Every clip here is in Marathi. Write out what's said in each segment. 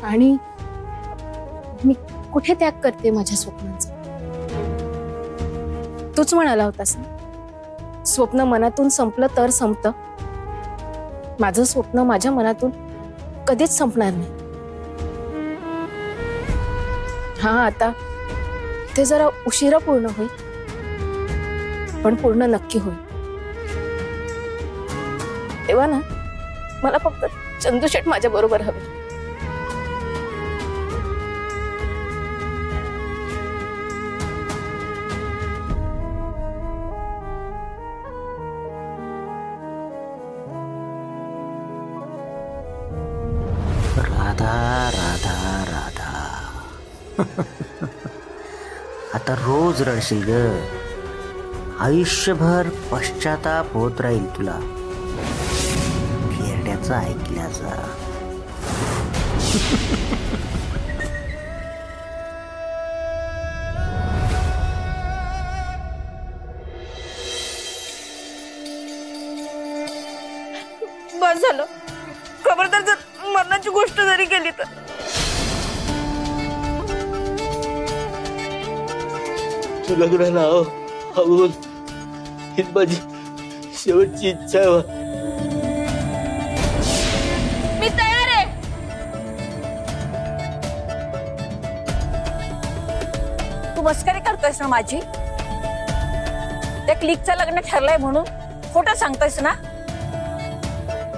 आणि मी कुठे त्याग करते माझ्या स्वप्नांचा? तूच म्हणाला होतास ना, स्वप्न मनातून संपलं तर संपतं. माझं स्वप्न माझ्या मनातून कधीच संपणार नाही. हा, आता ते जरा उशिरा पूर्ण होईल, पण पूर्ण नक्की होईल. तेव्हा ना मला फक्त चंदू शेठ माझ्या बरोबर हवे. राधा राधा राधा आता रोज रडशील ग. आयुष्यभर पश्चाताप होत राहील तुला खेरड्याचं ऐकल्याचा. बस झालं. खबरदार जर मरणाची गोष्ट जरी केली तर. लग्नाला हवं ही माझी शेवटची इच्छा आहे. मी तयार आहे. तू मस्करी करतोयस ना माझी? त्या क्लिकचं लग्न ठरलंय म्हणून खोटं सांगतोयस ना?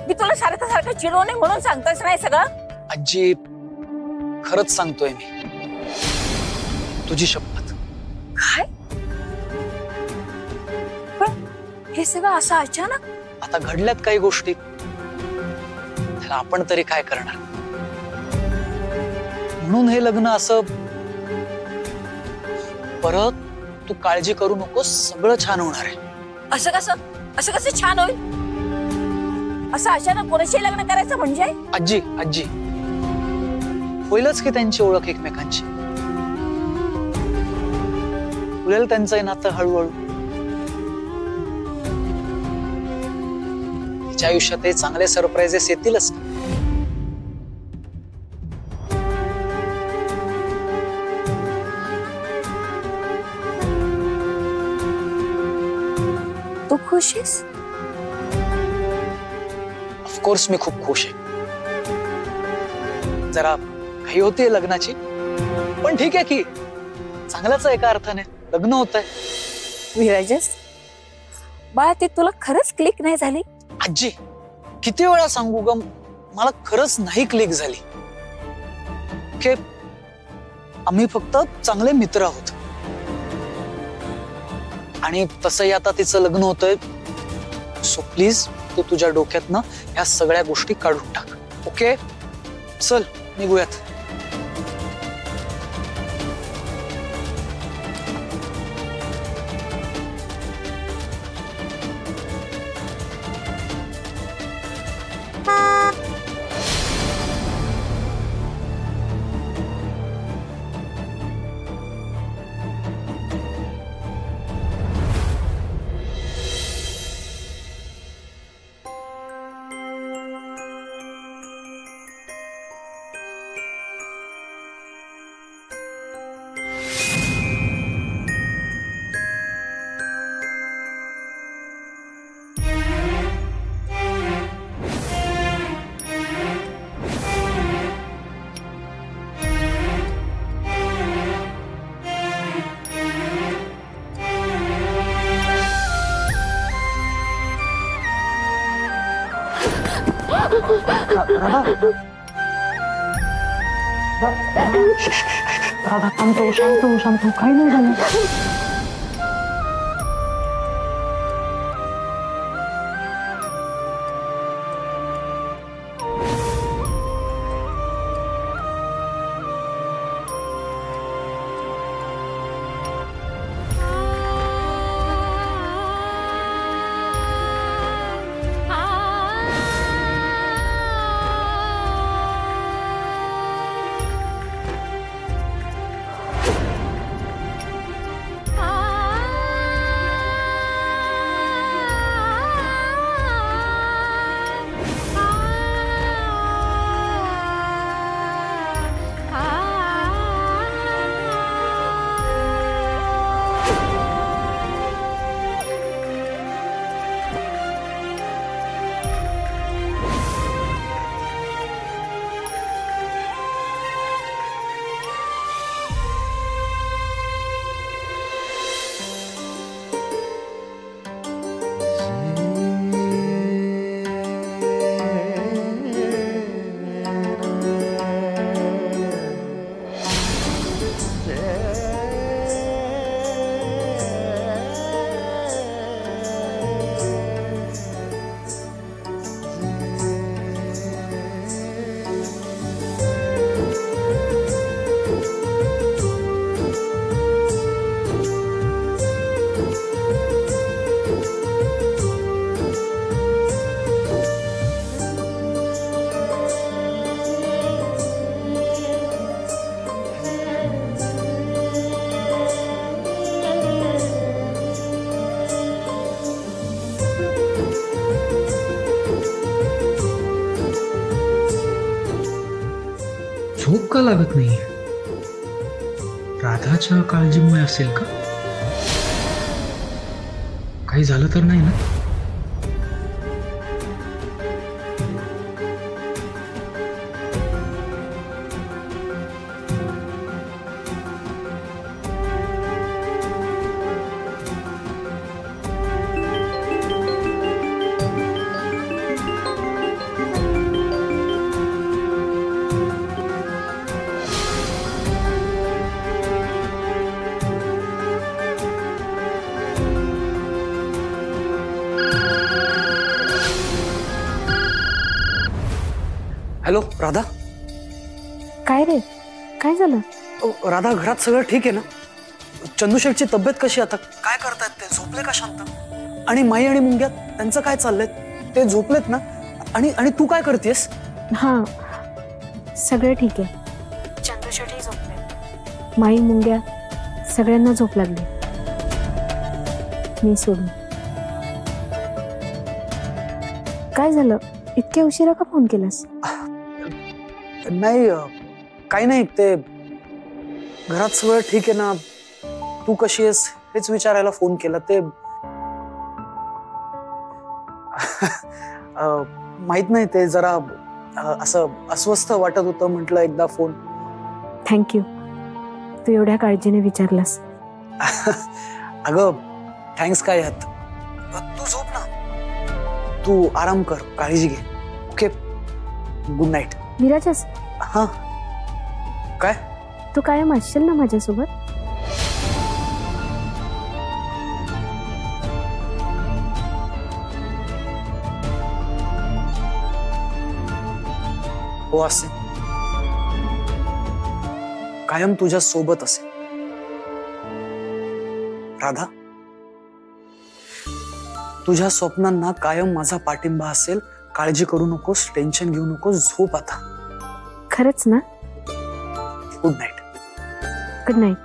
मी तुला सारखं चिडवणे म्हणून सांगतोयस ना हे सगळं? आजी खरंच सांगतोय मी, तुझी शपथ. काय? पण हे सगळं असं अचानक? आता घडल्यात काही गोष्टी, त्याला आपण तरी काय करणार. म्हणून हे लग्न असं. परत तू काळजी करू नकोस, सगळं छान होणार आहे. असं कसं छान होईल? असं अचानक कोणाशी लग्न करायचं म्हणजे? आजी आजी होईलच की त्यांची ओळख एकमेकांची. होईल त्यांचं नातं हळूहळू. तिच्या आयुष्यात चांगले सरप्राइजेस येतीलच. तू खुश आहेस? ऑफकोर्स मी खूप खुश आहे. जरा घाई होतीये लग्नाची, पण ठीक आहे की चांगलाच आहे. एका अर्थाने लग्न होत आहे. विराजस बाळा, ते तुला खरंच क्लिक नाही झाली? आजी किती वेळा सांगू ग, मला खरंच नाही क्लिक झाली. ओके, आम्ही फक्त चांगले मित्र आहोत. आणि तसंही आता तिचं लग्न होतंय, सो प्लीज तू तुझ्या डोक्यातनं ह्या सगळ्या गोष्टी काढून टाक. ओके, चल निघूयात. राधा शांत हो, शांत हो, शांत हो, काही नाही झालं. झोप का लागत नाहीये? राधाच्या काळजीमुळे असेल का? काही झालं तर नाही ना? हॅलो राधा. काय रे, काय झालं? राधा, घरात सगळं ठीक आहे ना? चंदूशेठची तब्येत कशी आता? काय करतायत ते? झोपले का शांत? आणि माई आणि मुंग्यात त्यांचं काय चाललंय? ते झोपलेत ना? आणि तू काय करतेस? हा, सगळं ठीक आहे. चंदूशेठही झोपले, माई मुंग्या सगळ्यांना झोप लागली, मी सोडून. काय झालं, इतक्या उशिरा का फोन केलास? नाही, काही नाही. ते घरात सगळं ठीक आहे ना? तू कशी आहेस हेच विचारायला फोन केला. ते माहित नाही, ते जरा असं अस्वस्थ वाटत होतं, म्हटलं एकदा फोन. थँक्यू, तू एवढ्या काळजीने विचारलास. अगं थँक्स काय यात. तू झोप ना, तू आराम कर, काळजी घे. Okay, good night. विराजस, हा काय? तू कायम असशील ना माझ्यासोबत? हो, असे कायम तुझ्या सोबत असेल राधा. तुझ्या स्वप्नांना कायम माझा पाठिंबा असेल. काळजी करू नकोस, टेन्शन घेऊ नकोस, झोप आता. खरंच ना? Good night. Good night.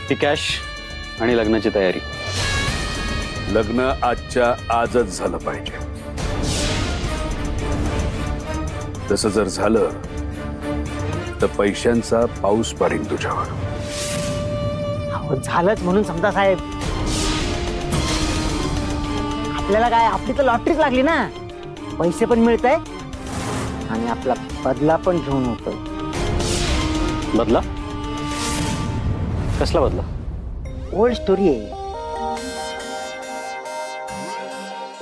ती कॅश आणि लग्नाची तयारी. लग्न आजच्या आजच झालं पाहिजे. तसं जर झालं तर पैशांचा पाऊस पडेल तुझ्यावर. झालंच म्हणून समजा साहेब, आपल्याला काय, आपली तर लॉटरीच लागली ना. पैसे पण मिळत आहे आणि आपला बदला पण घेऊन होतो. बदला? कसला बदला? ओल्ड स्टोरी आहे.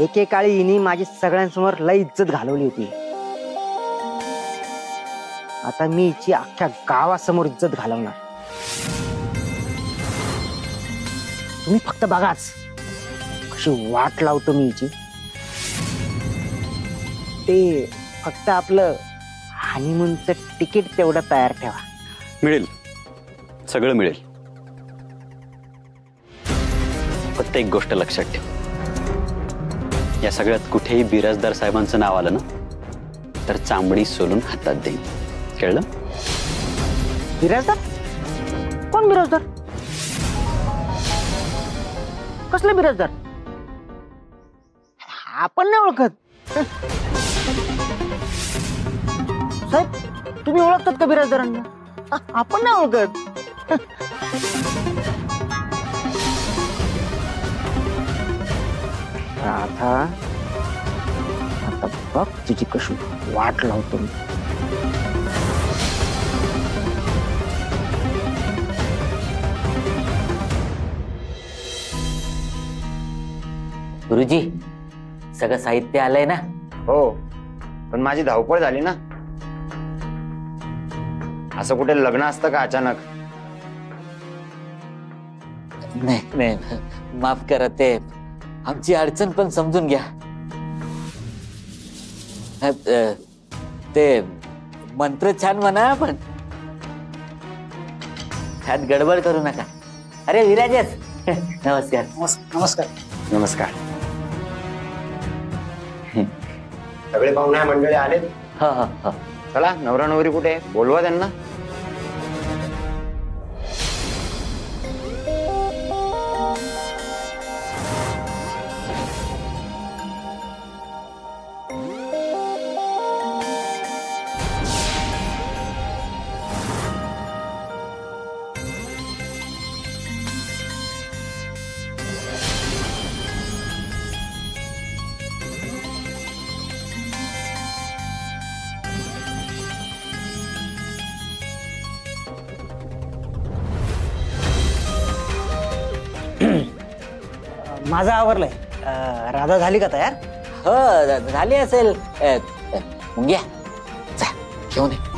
एकेकाळी हिने माझी सगळ्यांसमोर लई इज्जत घालवली होती. आता मी हिची अख्ख्या गावासमोर इज्जत घालवणार. तुम्ही फक्त बघाच कशी वाट लावतो मी हिची. ते फक्त आपलं हनीमूनचं तिकीट तेवढं तयार ठेवा. मिळेल, सगळं मिळेल. फक्त एक गोष्ट लक्षात ठेव, या सगळ्यात कुठेही बिराजदार साहेबांचं नाव आलं ना तर चांबडी सोलून हातात देईन. कळलं? बिराजदार? कोण बिराजदार? कसले बिराजदार? आपण नाही ओळखत. साहेब, तुम्ही ओळखतात का बिराजदारांना? आपण नाही ओळखत. राधा, आता बघ तुझी कशी वाट लावतो मी. गुरुजी सगळं साहित्य आलंय ना? हो, पण माझी धावपळ झाली ना. असं कुठे लग्न असतं का अचानक? नाही नाही, माफ करा, ते आमची अडचण पण समजून घ्या. ते मंत्र छान म्हणा, पण त्यात गडबड करू नका. अरे विराजच, नमस्कार. नमस्कार. नमस्कार. सगळे पाहुणे मंडळी आलेत. हो हो हो. चला, नवरा नवरी कुठे, बोलवा त्यांना. माझं आवरलंय. राधा झाली का तयार? हो झाली असेल. मुंग्या जा घेऊन ये.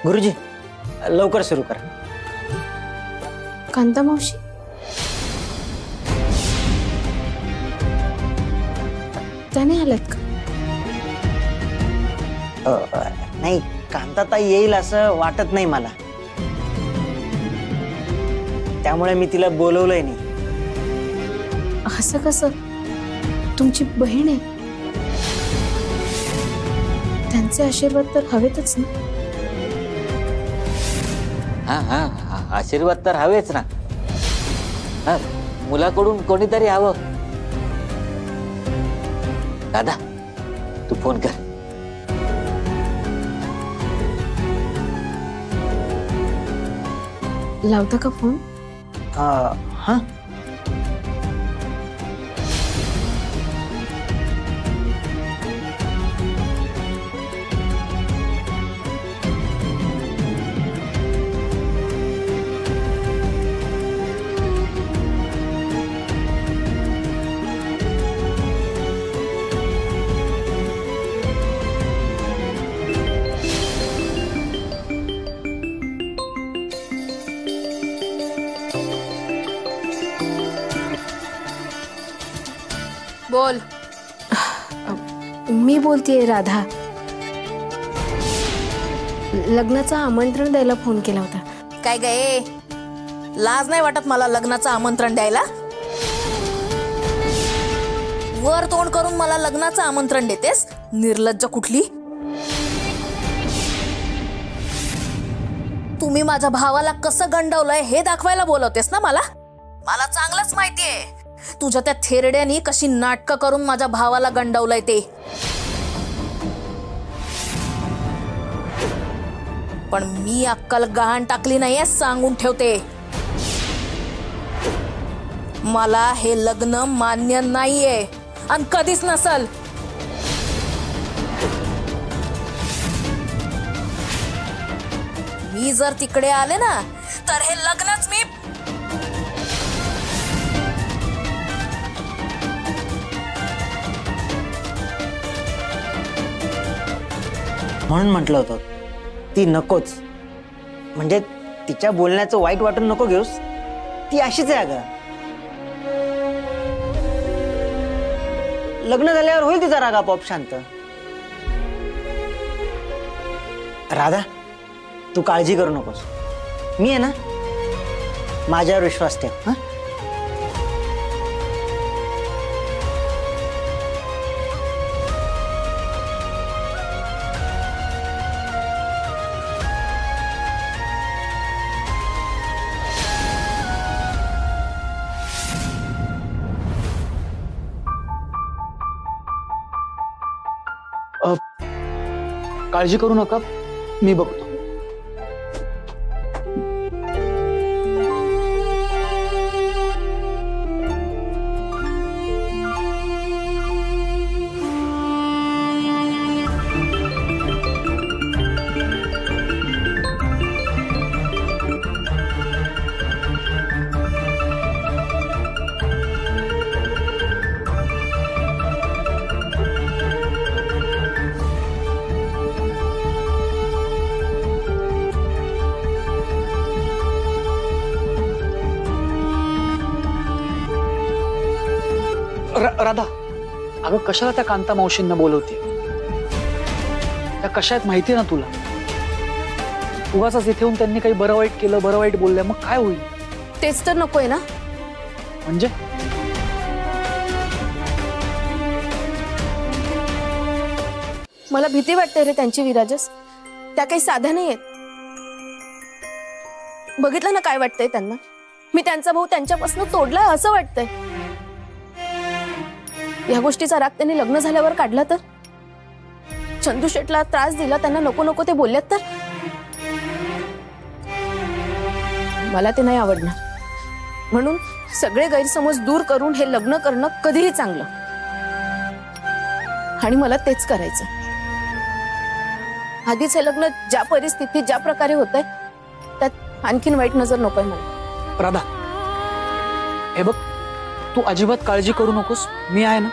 गुरुजी लवकर सुरू करा. कांता मावशी, त्याने आलात का? नाही, कांताताई येईल असं वाटत नाही मला, त्यामुळे मी तिला बोलवलंय नाही. असं कसं? तुमची बहीण आहे, त्यांचे आशीर्वाद तर हवेतच ना. हा हा, आशीर्वाद तर हवेच ना. हा, मुलाकडून कोणीतरी हवं. दादा तू फोन कर. लावता का फोन? हा. बोल. मी बोलतेय राधा. लग्नाचं आमंत्रण द्यायला फोन केला होता. काय गे, लाज नाही वाटत मला लग्नाचं आमंत्रण द्यायला? वर तोंड करून मला लग्नाचं आमंत्रण देतेस, निर्लज्ज कुठली. तुम्ही माझ्या भावाला कसं गंडवलंय हे दाखवायला बोलवतेस ना मला. मला चांगलंच माहितीये तुझ्या त्या थेरड्यानी कशी नाटकं करून माझ्या भावाला गंडवलंय ते. पण मी अक्कल गहाण टाकली नाहीये, सांगून ठेवते. मला हे लग्न मान्य नाहीये आणि कधीच नसल. मी जर तिकडे आले ना तर हे लग्नच मी म्हणून म्हटलं होतं ती नकोच. म्हणजे तिच्या बोलण्याचं वाईट वाटून नको घेऊस. ती अशीच आहे अगं. लग्न झाल्यावर होईल तिचा राग आपोआप शांत. राधा, तू काळजी करू नकोस. मी आहे ना, माझ्यावर विश्वास ठेव. हा, काळजी करू नका, मी बघतो. राधा, अगं कशाला त्या कांता मावशींना बोलवते? त्या कशा आहेत माहिती ना तुला. उगाच इथे येऊन त्यांनी काही बरं वाईट केलं, बरं वाईट बोलल्या, मग काय होईल? तेच तर नकोय ना. म्हणजे मला भीती वाटते रे त्यांची विराजस. त्या काही साध्या नाही आहेत. बघितलं ना काय वाटतंय त्यांना. मी त्यांचा भाऊ त्यांच्यापासून तोडला असं वाटतंय. या गोष्टीचा राग त्यांनी लग्न झाल्यावर काढला तर, चंदू शेटला त्रास दिला, त्यांना नको नको ते बोलल्यात तर मला ते नाही आवडणार. म्हणून सगळे गैरसमज दूर करून हे लग्न करणं कधीही चांगलं. आणि मला तेच करायचं. आधीच हे लग्न ज्या परिस्थितीत ज्या प्रकारे होतंय त्यात आणखीन वाईट नजर नकोय मला. राधा, हे बघ, तू अजिबात काळजी करू नकोस. मी आहे ना.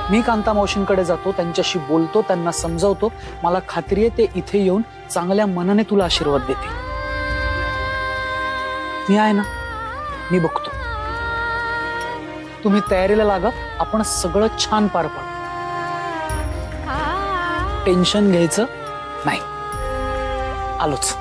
मी कांता मावशींकडे जातो, त्यांच्याशी बोलतो, त्यांना समजावतो. मला खात्री आहे ते इथे येऊन चांगल्या मनाने तुला आशीर्वाद देतील. मी आहे ना, मी बघतो. तुम्ही तयारीला लागा. आपण सगळं छान पार पाडू. टेन्शन घ्यायचं नाही. आलोच.